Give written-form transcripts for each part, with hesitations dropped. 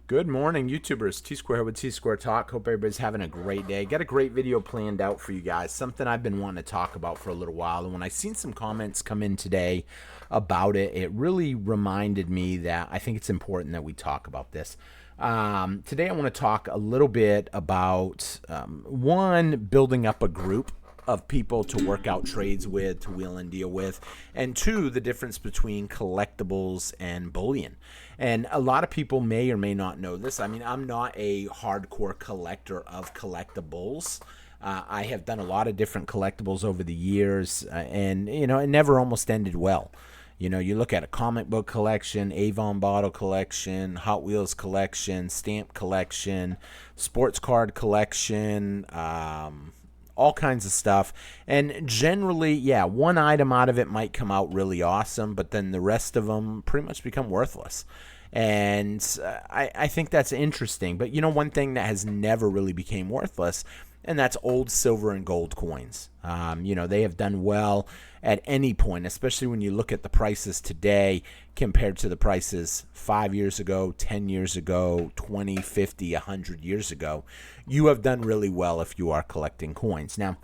Good morning, YouTubers. T-Square with T-Square Talk. Hope everybody's having a great day. Got a great video planned out for you guys. Something I've been wanting to talk about for a little while. And when I seen some comments come in today about it, it really reminded me that I think it's important that we talk about this. Today I want to talk a little bit about, one, building up a group of people to work out trades with, to wheel and deal with, and two, the difference between collectibles and bullion. And a lot of people may or may not know this. I mean, I'm not a hardcore collector of collectibles. I have done a lot of different collectibles over the years, and it never almost ended well. You look at a comic book collection, Avon bottle collection, Hot Wheels collection, stamp collection, sports card collection, all kinds of stuff. And generally, yeah, one item out of it might come out really awesome, but then the rest of them pretty much become worthless. And I think that's interesting. But one thing that has never really became worthless, and that's old silver and gold coins. They have done well at any point, especially when you look at the prices today compared to the prices 5 years ago, 10 years ago, 20, 50, 100 years ago. You have done really well if you are collecting coins. Now,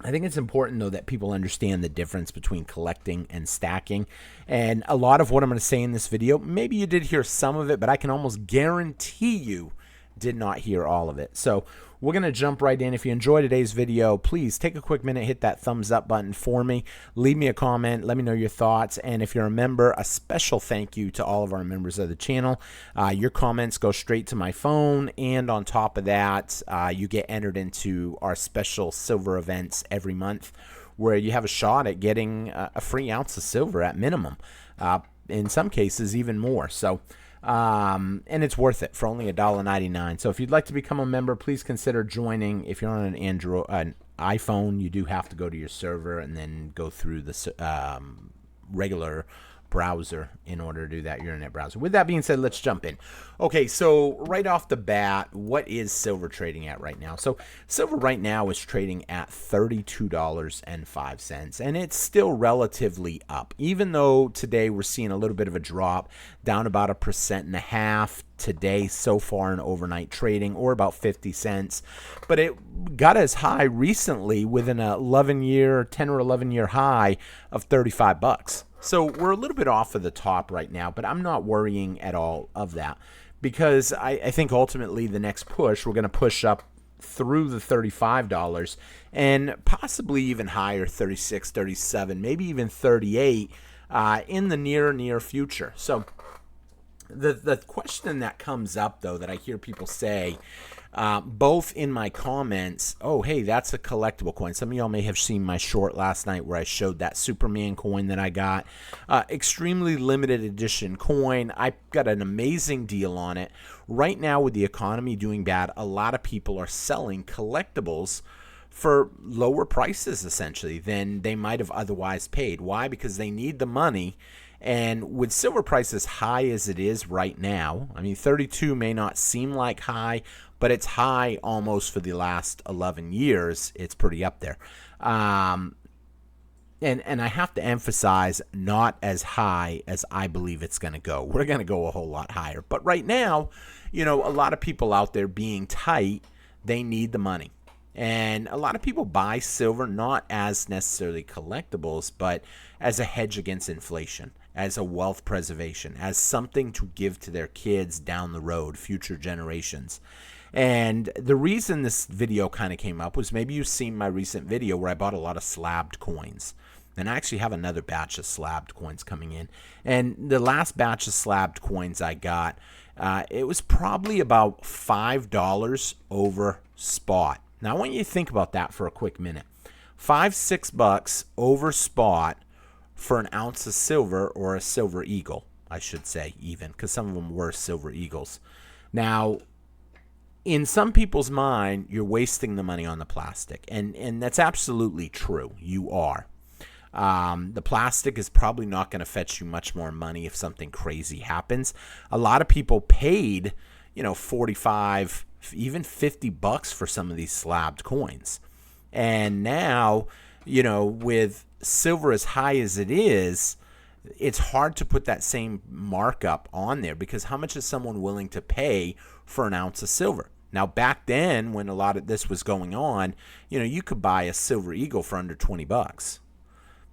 I think it's important, though, that people understand the difference between collecting and stacking. And a lot of what I'm going to say in this video, maybe you did hear some of it, but I can almost guarantee you did not hear all of it. So we're going to jump right in. If you enjoyed today's video, please take a quick minute, hit that thumbs up button for me. Leave me a comment. Let me know your thoughts. And if you're a member, a special thank you to all of our members of the channel. Your comments go straight to my phone. And on top of that, you get entered into our special silver events every month where you have a shot at getting a free ounce of silver at minimum. In some cases, even more. So and it's worth it for only $1.99. So if you'd like to become a member, please consider joining. If you're on an iPhone, you do have to go to your server and then go through the regular browser in order to do that, your internet browser. With that being said, let's jump in. Okay, so right off the bat, what is silver trading at right now? So silver right now is trading at $32.05, and it's still relatively up, even though today we're seeing a little bit of a drop, down about 1.5% today so far in overnight trading, or about 50 cents. But it got as high recently with an 10 or 11 year high of 35 bucks. So we're a little bit off of the top right now, but I'm not worrying at all of that, because I think ultimately the next push, we're going to push up through the $35 and possibly even higher, 36, 37, maybe even 38 in the near future. So the question that comes up, though, that I hear people say, both in my comments, oh, hey, that's a collectible coin. Some of y'all may have seen my short last night where I showed that Superman coin that I got. Extremely limited edition coin. I got an amazing deal on it. Right now, with the economy doing bad, a lot of people are selling collectibles for lower prices, essentially, than they might have otherwise paid. Why? Because they need the money. And with silver prices high as it is right now, I mean, 32 may not seem like high, but it's high almost for the last 11 years. It's pretty up there. And I have to emphasize, not as high as I believe it's going to go. We're going to go a whole lot higher. But right now, a lot of people out there being tight, they need the money. And a lot of people buy silver not as necessarily collectibles, but as a hedge against inflation, as a wealth preservation, as something to give to their kids down the road, future generations. And the reason this video kind of came up was, maybe you've seen my recent video where I bought a lot of slabbed coins. And I actually have another batch of slabbed coins coming in. And the last batch of slabbed coins I got, it was probably about $5 over spot. Now, I want you to think about that for a quick minute. $5-6 over spot for an ounce of silver, or a silver eagle, I should say, even, because some of them were silver eagles. Now, in some people's mind, you're wasting the money on the plastic, and that's absolutely true. You are. The plastic is probably not going to fetch you much more money if something crazy happens. A lot of people paid, 45, even $50 for some of these slabbed coins. And now, with silver as high as it is, it's hard to put that same markup on there, because how much is someone willing to pay for an ounce of silver? Now, back then, when a lot of this was going on, you could buy a silver eagle for under 20 bucks.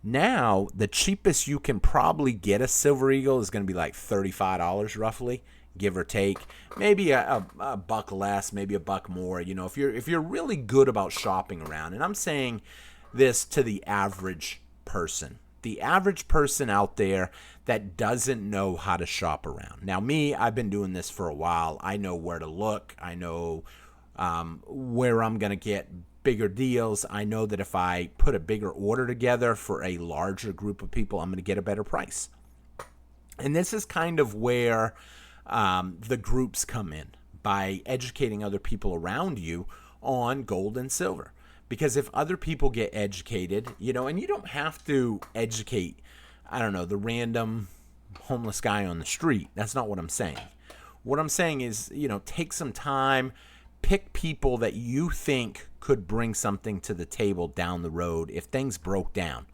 Now, the cheapest you can probably get a silver eagle is going to be like $35 roughly, give or take. Maybe a buck less, maybe a buck more. If you're really good about shopping around, and I'm saying this to the average person. The average person out there that doesn't know how to shop around. Now, me, I've been doing this for a while. I know where to look. I know where I'm going to get bigger deals. I know that if I put a bigger order together for a larger group of people, I'm going to get a better price. And this is kind of where the groups come in, by educating other people around you on gold and silver. Because if other people get educated, and you don't have to educate, the random homeless guy on the street. That's not what I'm saying. What I'm saying is, take some time, pick people that you think could bring something to the table down the road if things broke down.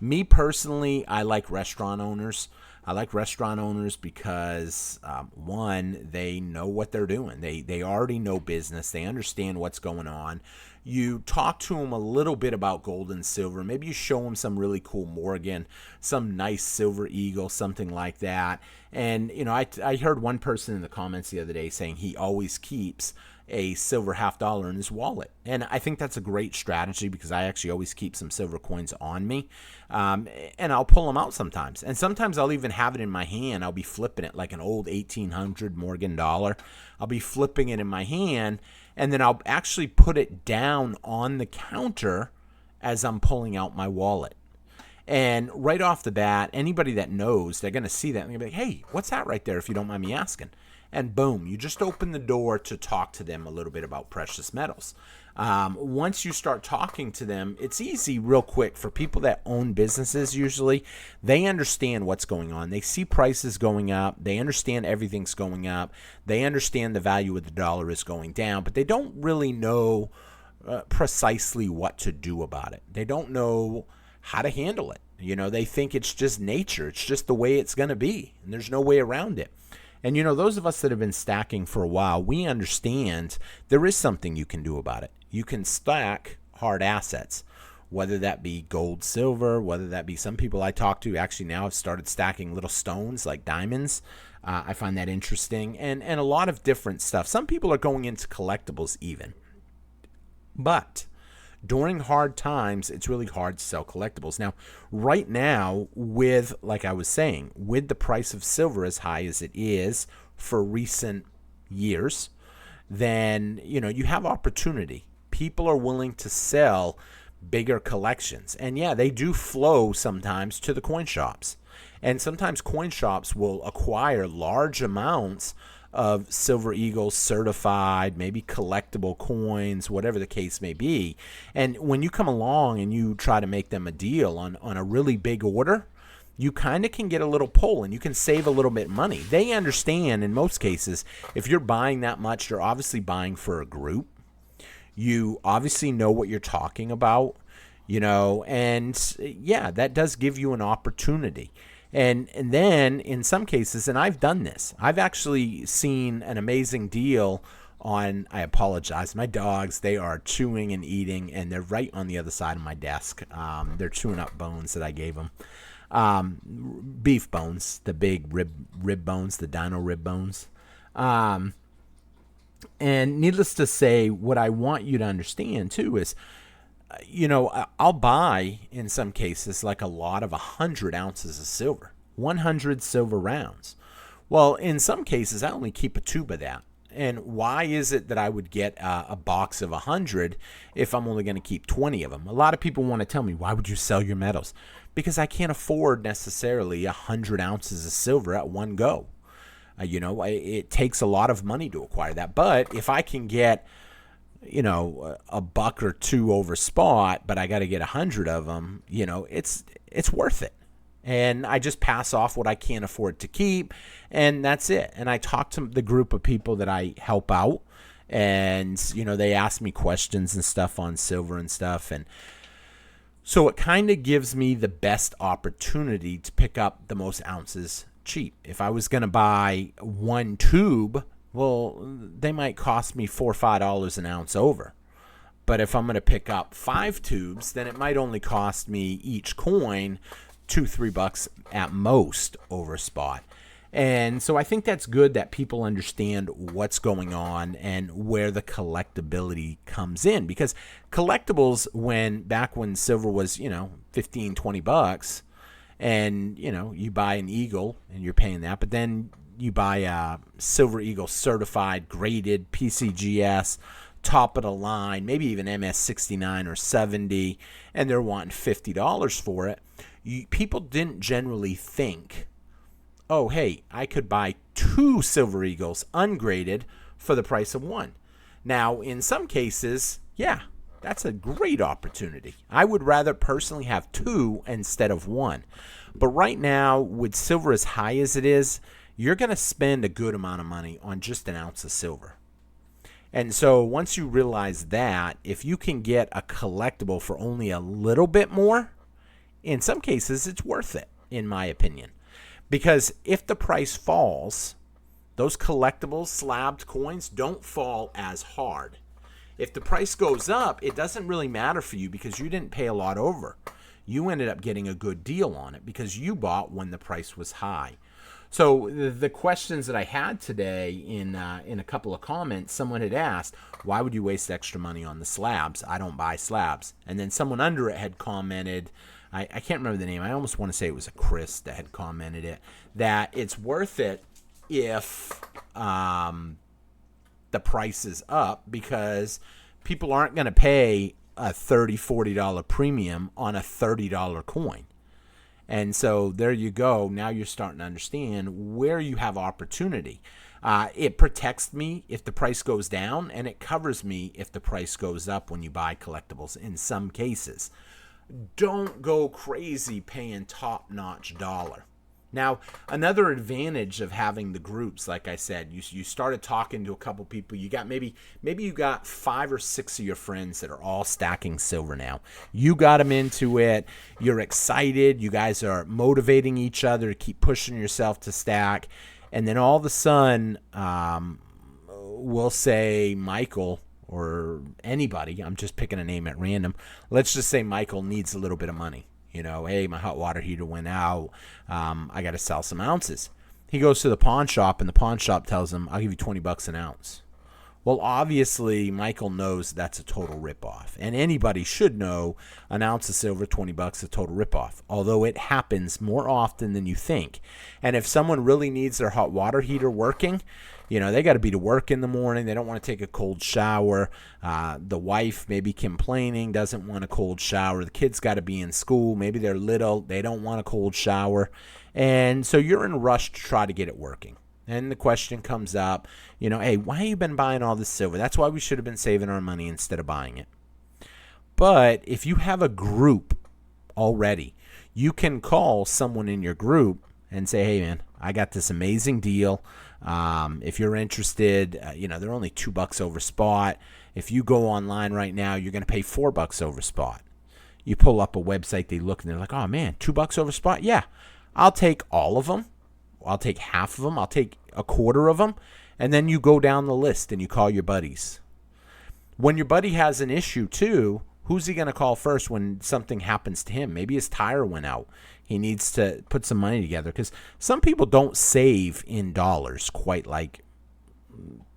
Me personally, I like restaurant owners. I like restaurant owners because, one, they know what they're doing. They already know business. They understand what's going on. You talk to them a little bit about gold and silver. Maybe you show them some really cool Morgan, some nice silver eagle, something like that. And, I heard one person in the comments the other day saying he always keeps a silver $50 in his wallet. And I think that's a great strategy, because I actually always keep some silver coins on me. And I'll pull them out sometimes. And sometimes I'll even have it in my hand. I'll be flipping it like an old 1800 Morgan dollar. I'll be flipping it in my hand, and then I'll actually put it down on the counter as I'm pulling out my wallet. And right off the bat, anybody that knows, they're going to see that and they're going to be like, hey, what's that right there, if you don't mind me asking? And boom, you just open the door to talk to them a little bit about precious metals. Once you start talking to them, it's easy real quick for people that own businesses. Usually they understand what's going on. They see prices going up. They understand everything's going up. They understand the value of the dollar is going down, but they don't really know precisely what to do about it. They don't know how to handle it. They think it's just nature. It's just the way it's going to be, and there's no way around it. And, those of us that have been stacking for a while, we understand there is something you can do about it. You can stack hard assets, whether that be gold, silver, whether that be, some people I talk to actually now have started stacking little stones like diamonds. I find that interesting, and a lot of different stuff. Some people are going into collectibles even. But during hard times, it's really hard to sell collectibles. Now, right now, like I was saying, with the price of silver as high as it is for recent years, then, you have opportunity. People are willing to sell bigger collections. And yeah, they do flow sometimes to the coin shops. And sometimes coin shops will acquire large amounts of silver eagles, certified, maybe collectible coins, whatever the case may be. And when you come along and you try to make them a deal on a really big order, you kind of can get a little pull and you can save a little bit of money. They understand in most cases, if you're buying that much, you're obviously buying for a group. You obviously know what you're talking about, and yeah, that does give you an opportunity. And then in some cases, and I've done this, I've actually seen an amazing deal on, I apologize, my dogs, they are chewing and eating, and they're right on the other side of my desk. They're chewing up bones that I gave them. Beef bones, the big rib bones, the dino rib bones. And needless to say, what I want you to understand too is, I'll buy, in some cases, like a lot of 100 ounces of silver, 100 silver rounds. Well, in some cases, I only keep a tube of that. And why is it that I would get a box of 100 if I'm only going to keep 20 of them? A lot of people want to tell me, why would you sell your metals? Because I can't afford necessarily 100 ounces of silver at one go. It takes a lot of money to acquire that. But if I can get a buck or two over spot, but I got to get 100 of them, it's worth it. And I just pass off what I can't afford to keep, and that's it. And I talk to the group of people that I help out, and, they ask me questions and stuff on silver and stuff. And So it kind of gives me the best opportunity to pick up the most ounces cheap. If I was going to buy one tube, well, they might cost me $4 or $5 an ounce over. But if I'm going to pick up 5 tubes, then it might only cost me each coin $2-3 at most over spot. And so I think that's good that people understand what's going on and where the collectability comes in, because collectibles, back when silver was, $15-20, and you buy an Eagle and you're paying that, but then you buy a Silver Eagle certified, graded PCGS, top of the line, maybe even MS69 or 70, and they're wanting $50 for it. People didn't generally think, oh, hey, I could buy 2 Silver Eagles ungraded for the price of 1. Now, in some cases, yeah, that's a great opportunity. I would rather personally have 2 instead of 1. But right now, with silver as high as it is, you're going to spend a good amount of money on just an ounce of silver. And so once you realize that, if you can get a collectible for only a little bit more, in some cases, it's worth it, in my opinion. Because if the price falls, those collectibles, slabbed coins, don't fall as hard. If the price goes up, it doesn't really matter for you because you didn't pay a lot over. You ended up getting a good deal on it because you bought when the price was high. So the questions that I had today in a couple of comments, someone had asked, why would you waste extra money on the slabs? I don't buy slabs. And then someone under it had commented, I can't remember the name. I almost want to say it was a Chris that had commented it, that it's worth it if the price is up because people aren't going to pay a $30, $40 premium on a $30 coin. And so there you go. Now you're starting to understand where you have opportunity. It protects me if the price goes down, and it covers me if the price goes up when you buy collectibles in some cases. Don't go crazy paying top-notch dollar. Now, another advantage of having the groups, like I said, you started talking to a couple people. You got maybe you got 5 or 6 of your friends that are all stacking silver now. You got them into it. You're excited. You guys are motivating each other to keep pushing yourself to stack. And then all of a sudden, we'll say Michael or anybody, I'm just picking a name at random. Let's just say Michael needs a little bit of money. Hey, my hot water heater went out. I got to sell some ounces. He goes to the pawn shop, and the pawn shop tells him, I'll give you $20 an ounce. Well, obviously, Michael knows that's a total ripoff. And anybody should know an ounce of silver, $20, a total ripoff. Although it happens more often than you think. And if someone really needs their hot water heater working, they got to be to work in the morning. They don't want to take a cold shower. The wife may be complaining, doesn't want a cold shower. The kids got to be in school. Maybe they're little. They don't want a cold shower. And so you're in a rush to try to get it working. And the question comes up, hey, why have you been buying all this silver? That's why we should have been saving our money instead of buying it. But if you have a group already, you can call someone in your group and say, hey, man, I got this amazing deal. If you're interested, they're only $2 over spot. If you go online right now, you're going to pay $4 over spot. You pull up a website, they look, and they're like, oh, man, $2 over spot? Yeah, I'll take all of them. I'll take half of them. I'll take a quarter of them. And then you go down the list and you call your buddies. When your buddy has an issue too, who's he going to call first when something happens to him? Maybe his tire went out. He needs to put some money together because some people don't save in dollars quite like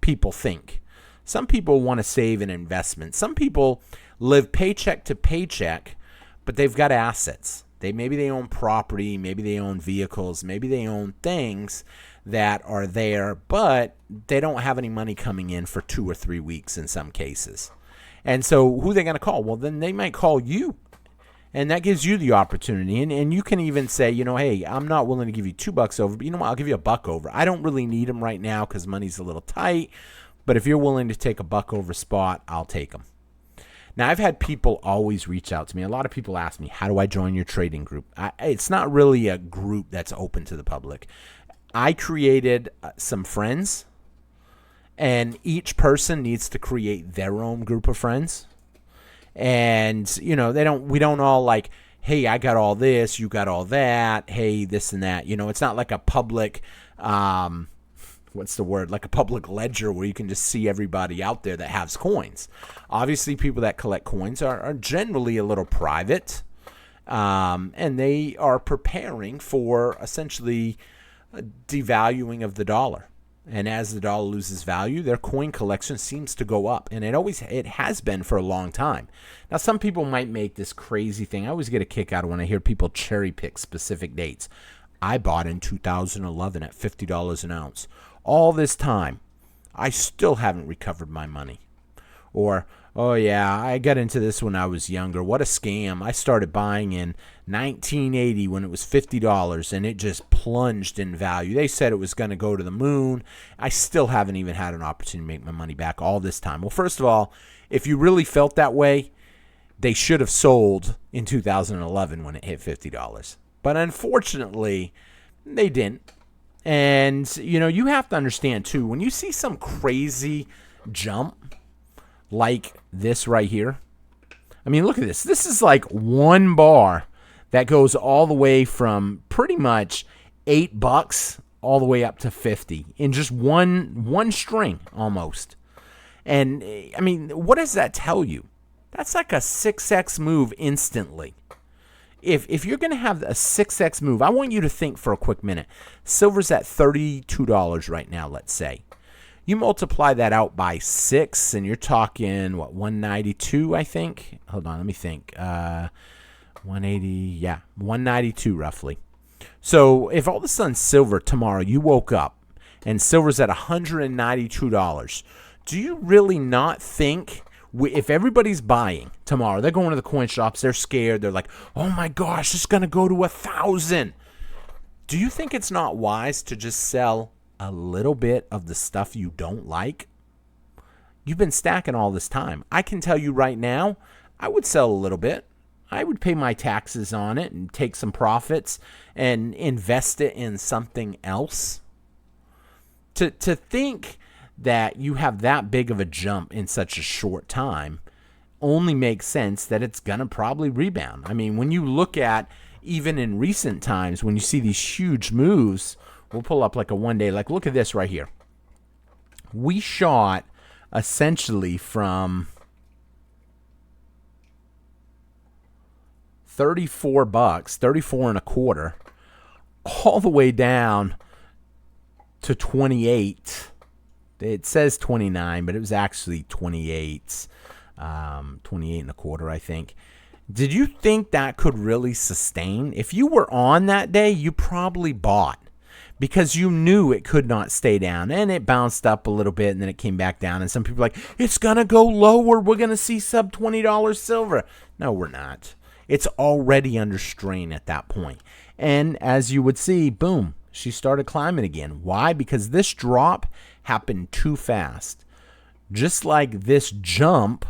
people think. Some people want to save in investments. Some people live paycheck to paycheck, but they've got assets. Maybe they own property, maybe they own vehicles, maybe they own things that are there, but they don't have any money coming in for 2 or 3 weeks in some cases. And so who are they going to call? Well, then they might call you. And that gives you the opportunity. And you can even say, hey, I'm not willing to give you $2 over, but you know what? I'll give you $1 over. I don't really need them right now because money's a little tight. But if you're willing to take $1 over spot, I'll take them. Now, I've had people always reach out to me. A lot of people ask me, how do I join your trading group? It's not really a group that's open to the public. I created some friends, and each person needs to create their own group of friends. And, we don't all like, hey, I got all this, you got all that, hey, this and that. It's not like a public, what's the word? Like a public ledger where you can just see everybody out there that has coins. Obviously, people that collect coins are generally a little private, and they are preparing for essentially a devaluing of the dollar. And as the dollar loses value, their coin collection seems to go up. And it has been for a long time. Now, some people might make this crazy thing. I always get a kick out of when I hear people cherry pick specific dates. I bought in 2011 at $50 an ounce. All this time, I still haven't recovered my money. Or, oh yeah, I got into this when I was younger. What a scam. I started buying in 1980 when it was $50 and it just plunged in value. They said it was going to go to the moon. I still haven't even had an opportunity to make my money back all this time. Well, first of all, if you really felt that way, they should have sold in 2011 when it hit $50. But unfortunately, they didn't. And, you have to understand, too, when you see some crazy jump like this right here, I mean, look at this. This is like one bar that goes all the way from pretty much $8 all the way up to 50 in just one string almost. And, I mean, what does that tell you? That's like a 6x move instantly. If you're going to have a 6x move, I want you to think for a quick minute. Silver's at $32 right now, let's say. You multiply that out by 6, and you're talking, what, 192, I think? Hold on, let me think. 180, yeah, 192 roughly. So if all of a sudden silver tomorrow, you woke up, and silver's at $192, do you really not think, if everybody's buying tomorrow, they're going to the coin shops, they're scared, they're like, oh my gosh, it's going to go to 1,000. Do you think it's not wise to just sell a little bit of the stuff you don't like? You've been stacking all this time. I can tell you right now, I would sell a little bit. I would pay my taxes on it and take some profits and invest it in something else. To think that you have that big of a jump in such a short time only makes sense that it's going to probably rebound. I mean, when you look at, even in recent times, when you see these huge moves, we'll pull up like a one day, like look at this right here. We shot essentially from $34, 34 and a quarter, all the way down to 28. It says 29, but it was actually 28, 28 and a quarter, I think. Did you think that could really sustain? If you were on that day, you probably bought because you knew it could not stay down. And it bounced up a little bit, and then it came back down. And some people are like, it's going to go lower. We're going to see sub $20 silver. No, we're not. It's already under strain at that point. And as you would see, boom, she started climbing again. Why? Because this drop happened too fast. Just like this jump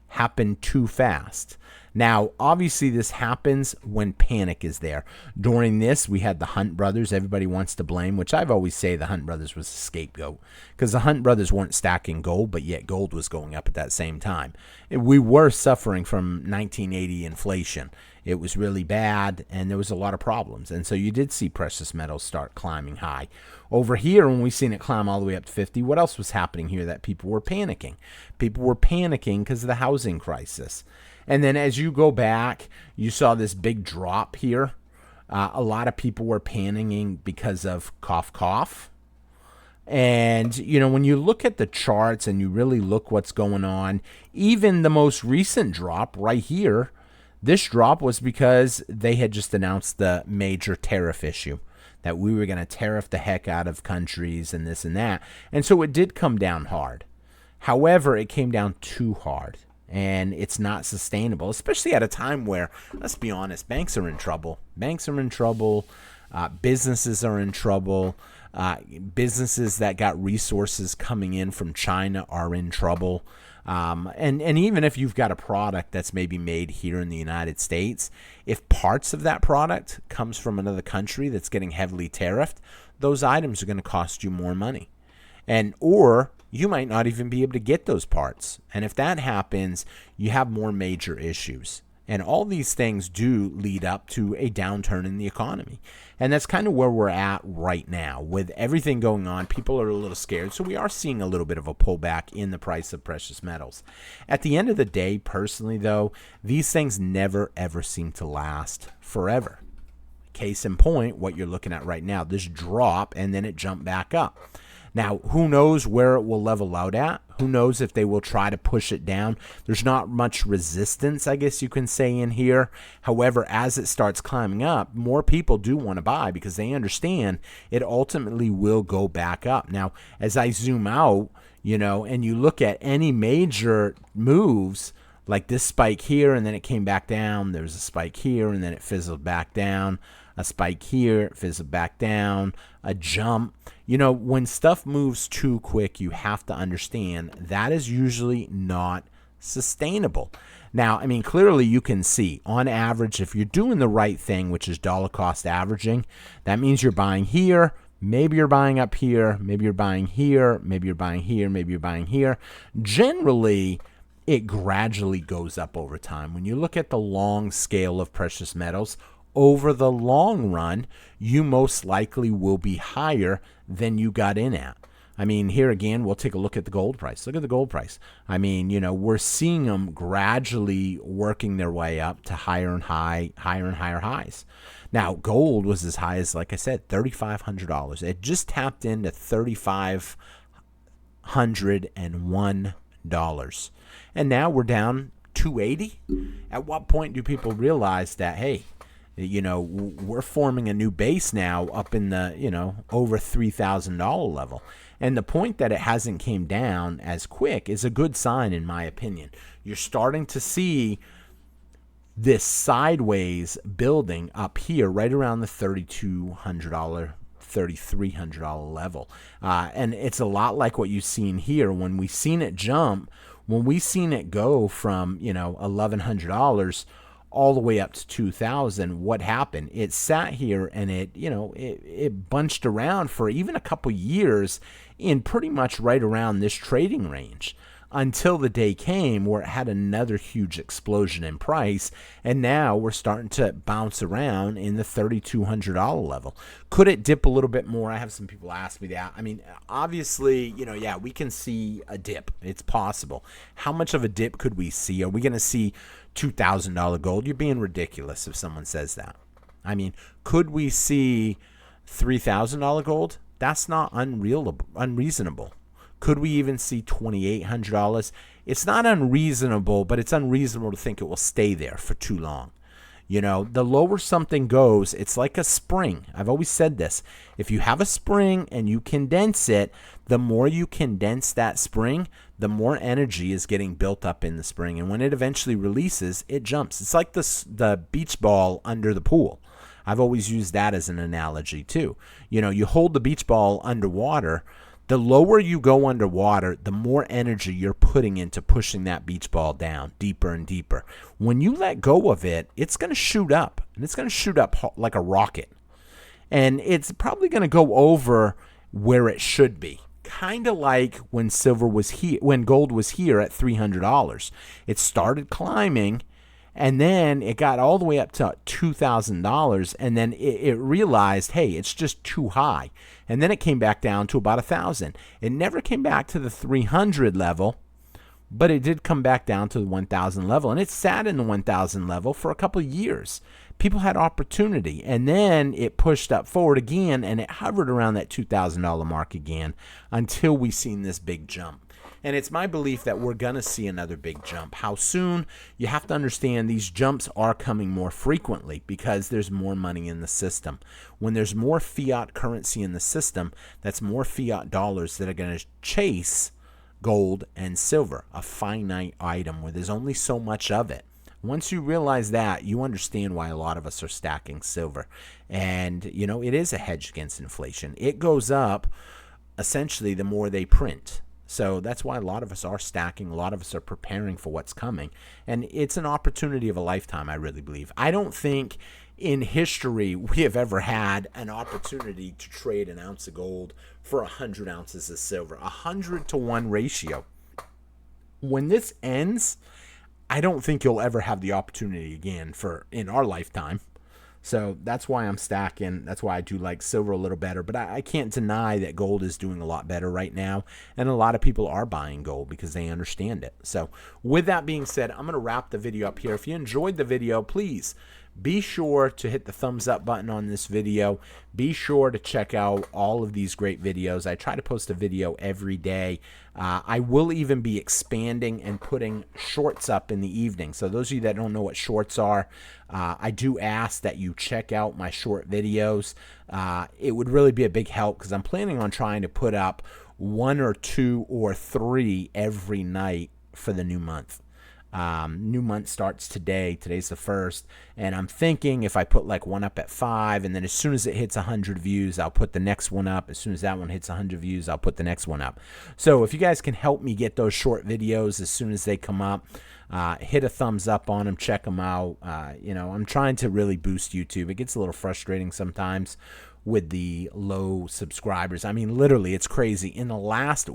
happened too fast. Now, obviously, this happens when panic is there. During this, we had the Hunt brothers. Everybody wants to blame, which I've always say the Hunt brothers was a scapegoat because the Hunt brothers weren't stacking gold, but yet gold was going up at that same time. We were suffering from 1980 inflation. It was really bad, and there was a lot of problems. And so you did see precious metals start climbing high. Over here, when we seen it climb all the way up to 50, what else was happening here that people were panicking? People were panicking because of the housing crisis. And then as you go back, you saw this big drop here. A lot of people were panicking because of cough, cough. And, when you look at the charts and you really look what's going on, even the most recent drop right here, this drop was because they had just announced the major tariff issue, that we were going to tariff the heck out of countries and this and that. And so it did come down hard. However, it came down too hard. And it's not sustainable, especially at a time where, let's be honest, banks are in trouble. Banks are in trouble. Businesses are in trouble. Businesses that got resources coming in from China are in trouble. And even if you've got a product that's maybe made here in the United States, if parts of that product comes from another country that's getting heavily tariffed, those items are going to cost you more money. Or you might not even be able to get those parts. And if that happens, you have more major issues. And all these things do lead up to a downturn in the economy. And that's kind of where we're at right now. With everything going on, people are a little scared. So we are seeing a little bit of a pullback in the price of precious metals. At the end of the day, personally, though, these things never, ever seem to last forever. Case in point, what you're looking at right now, this drop, and then it jumped back up. Now, who knows where it will level out at? Who knows if they will try to push it down? There's not much resistance, I guess you can say, in here. However, as it starts climbing up, more people do want to buy because they understand it ultimately will go back up. Now, as I zoom out, and you look at any major moves, like this spike here, and then it came back down. There was a spike here, and then it fizzled back down. A spike here, it fizzled back down. A jump. When stuff moves too quick, you have to understand that is usually not sustainable. Now, clearly you can see, on average, if you're doing the right thing, which is dollar cost averaging, that means you're buying here, maybe you're buying up here, maybe you're buying here, maybe you're buying here, maybe you're buying here. Generally, it gradually goes up over time. When you look at the long scale of precious metals, over the long run, you most likely will be higher than you got in at. Here again, we'll take a look at the gold price. Look at the gold price. We're seeing them gradually working their way up to higher and higher highs. Now, gold was as high as, like I said, $3,500. It just tapped into $3,501. And now we're down $280. At what point do people realize that, hey, we're forming a new base now up in the, over $3,000 level. And the point that it hasn't came down as quick is a good sign, in my opinion. You're starting to see this sideways building up here right around the $3,200, $3,300 level. And it's a lot like what you've seen here. When we've seen it jump, when we've seen it go from, $1,100 all the way up to 2,000, what happened? It sat here and it bunched around for even a couple years in pretty much right around this trading range until the day came where it had another huge explosion in price, and now we're starting to bounce around in the $3,200 level. Could it dip a little bit more? I have some people ask me that. Obviously, we can see a dip. It's possible. How much of a dip could we see? Are we going to see $2,000 gold? You're being ridiculous if someone says that. Could we see $3,000 gold? That's not unreasonable. Could we even see $2,800? It's not unreasonable, but it's unreasonable to think it will stay there for too long. The lower something goes, it's like a spring. I've always said this. If you have a spring and you condense it, the more you condense that spring, the more energy is getting built up in the spring. And when it eventually releases, it jumps. It's like the beach ball under the pool. I've always used that as an analogy too. You hold the beach ball underwater. The lower you go underwater, the more energy you're putting into pushing that beach ball down deeper and deeper. When you let go of it, it's going to shoot up, and it's going to shoot up like a rocket. And it's probably going to go over where it should be. Kind of like when gold was here at $300. It started climbing, and then it got all the way up to $2,000, and then it realized, hey, it's just too high. And then it came back down to about $1,000. It never came back to the 300 level, but it did come back down to the 1,000 level. And it sat in the 1,000 level for a couple of years. People had opportunity. And then it pushed up forward again, and it hovered around that $2,000 mark again until we seen this big jump. And it's my belief that we're going to see another big jump. How soon? You have to understand these jumps are coming more frequently because there's more money in the system. When there's more fiat currency in the system, that's more fiat dollars that are going to chase gold and silver, a finite item where there's only so much of it. Once you realize that, you understand why a lot of us are stacking silver. And, it is a hedge against inflation. It goes up, essentially, the more they print. So that's why a lot of us are stacking. A lot of us are preparing for what's coming. And it's an opportunity of a lifetime, I really believe. I don't think in history we have ever had an opportunity to trade an ounce of gold for 100 ounces of silver. 100-to-1 ratio. When this ends, I don't think you'll ever have the opportunity again in our lifetime. So that's why I'm stacking. That's why I do like silver a little better. But I can't deny that gold is doing a lot better right now. And a lot of people are buying gold because they understand it. So with that being said, I'm going to wrap the video up here. If you enjoyed the video, please be sure to hit the thumbs up button on this video. Be sure to check out all of these great videos. I try to post a video every day. I will even be expanding and putting shorts up in the evening. So those of you that don't know what shorts are, I do ask that you check out my short videos. It would really be a big help because I'm planning on trying to put up 1 or 2 or 3 every night for the new month. New month starts today. Today's the 1st, and I'm thinking if I put like one up at 5, and then as soon as it hits 100 views, I'll put the next one up. As soon as that one hits 100 views, I'll put the next one up. So if you guys can help me get those short videos as soon as they come up, hit a thumbs up on them, check them out. You know, I'm trying to really boost YouTube. It gets a little frustrating sometimes with the low subscribers. I mean, literally, it's crazy. In the last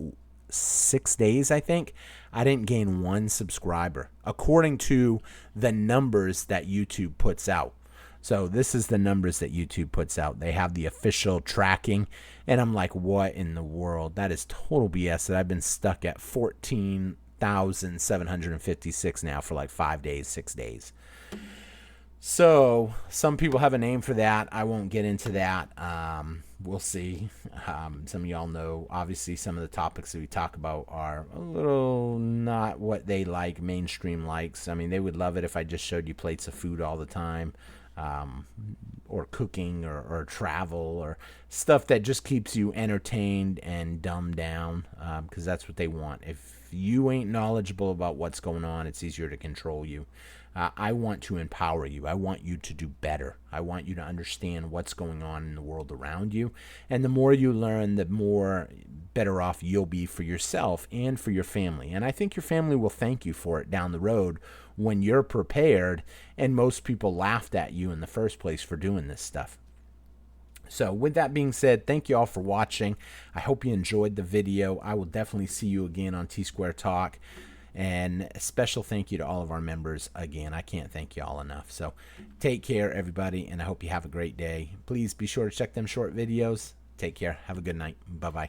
6 days, I think, I didn't gain 1 subscriber according to the numbers that YouTube puts out. So this is the numbers that YouTube puts out. They have the official tracking, and I'm like, what in the world? That is total BS that I've been stuck at 14,756 now for like 5 days, 6 days. So some people have a name for that. I won't get into that. We'll see. Some of y'all know, obviously, some of the topics that we talk about are a little not what they like, mainstream likes. I mean, they would love it if I just showed you plates of food all the time, or cooking, or travel, or stuff that just keeps you entertained and dumbed down, because that's what they want. If you ain't knowledgeable about what's going on, it's easier to control you. I want to empower you. I want you to do better. I want you to understand what's going on in the world around you. And the more you learn, the more better off you'll be for yourself and for your family. And I think your family will thank you for it down the road when you're prepared, and most people laughed at you in the first place for doing this stuff. So with that being said, thank you all for watching. I hope you enjoyed the video. I will definitely see you again on T-Square Talk. And a special thank you to all of our members. Again, I can't thank you all enough. So take care, everybody, and I hope you have a great day. Please be sure to check them short videos. Take care. Have a good night. Bye-bye.